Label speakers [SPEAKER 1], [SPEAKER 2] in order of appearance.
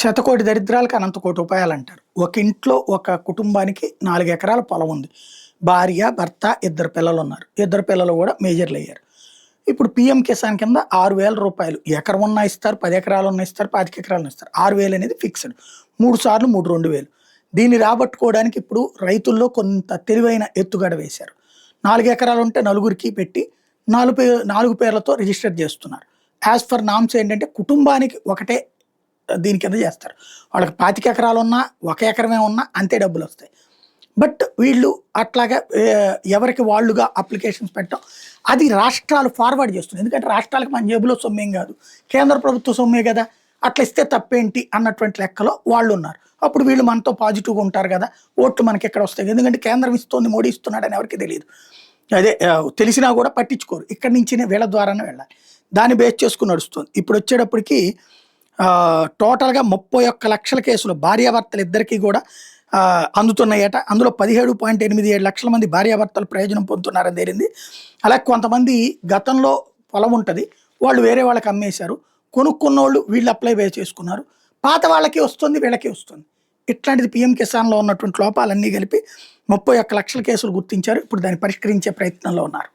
[SPEAKER 1] శతకోటి దరిద్రాలకు అనంత కోటి ఉపాయాలంటారు. ఒక ఇంట్లో ఒక కుటుంబానికి 4 ఎకరాల పొలం ఉంది. భార్య, భర్త, ఇద్దరు పిల్లలున్నారు. ఇద్దరు పిల్లలు కూడా మేజర్‌లయ్యారు. ఇప్పుడు పీఎం కిసాన్ కింద రూ. 6,000 ఎకరం ఉన్నా ఇస్తారు, 10 ఎకరాలున్నా ఇస్తారు, 25 ఎకరాలున్నా ఇస్తారు. 6,000 అనేది ఫిక్స్‌డ్. 3 సార్లు 3 2,000. దీన్ని రాబట్టుకోవడానికి ఇప్పుడు రైతుల్లో కొంత తెలివైన ఎత్తుగడ వేశారు. 4 ఎకరాలుంటే నలుగురికి పెట్టి 4 పేర్లతో రిజిస్టర్ చేస్తున్నారు. యాస్ ఫర్ నార్మ్స్ ఏంటంటే కుటుంబానికి ఒకటే దీని కింద చేస్తారు. వాళ్ళకి 25 ఎకరాలున్నా, 1 ఎకరమే ఉన్నా అంతే డబ్బులొస్తాయి. బట్ వీళ్ళు అట్లాగా ఎవరికి వాళ్ళుగా అప్లికేషన్స్ పెట్టడం, అది రాష్ట్రాలు ఫార్వర్డ్ చేస్తున్నాయి. ఎందుకంటే రాష్ట్రాలకు మన జేబులో సొమ్మేం కాదు, కేంద్ర ప్రభుత్వ సొమ్మే కదా, అట్లా ఇస్తే తప్పేంటి అన్నటువంటి లెక్కలో వాళ్ళు ఉన్నారు. అప్పుడు వీళ్ళు మనతో పాజిటివ్గా ఉంటారు కదా, ఓట్లు మనకి ఎక్కడ వస్తాయి. ఎందుకంటే కేంద్రం ఇస్తుంది, మోడీ ఇస్తున్నాడని ఎవరికి తెలియదు. అదే తెలిసినా కూడా పట్టించుకోరు. ఇక్కడి నుంచినే వీళ్ళ ద్వారానే వెళ్ళాలి. దాన్ని బేస్ చేసుకుని నడుస్తుంది. ఇప్పుడు వచ్చేటప్పటికి టోటల్‌గా 31 లక్షల కేసులు భార్యాభర్తలు ఇద్దరికీ కూడా అందుతున్నాయట. అందులో 17.87 లక్షల మంది భార్యాభర్తలు ప్రయోజనం పొందుతున్నారని తేలింది. అలాగే కొంతమంది గతంలో పొలం ఉంటది, వాళ్ళు వేరే వాళ్ళకి అమ్మేశారు. కొనుక్కున్నోళ్ళు వీళ్ళు అప్లై చేసుకున్నారు. పాత వాళ్ళకి వస్తుంది, వీళ్ళకి వస్తుంది. ఇట్లాంటిది పీఎం కిసాన్‌లో ఉన్నటువంటి లోపాలన్నీ కలిపి 31 లక్షల కేసులు గుర్తించారు. ఇప్పుడు దాన్ని పరిష్కరించే ప్రయత్నంలో ఉన్నారు.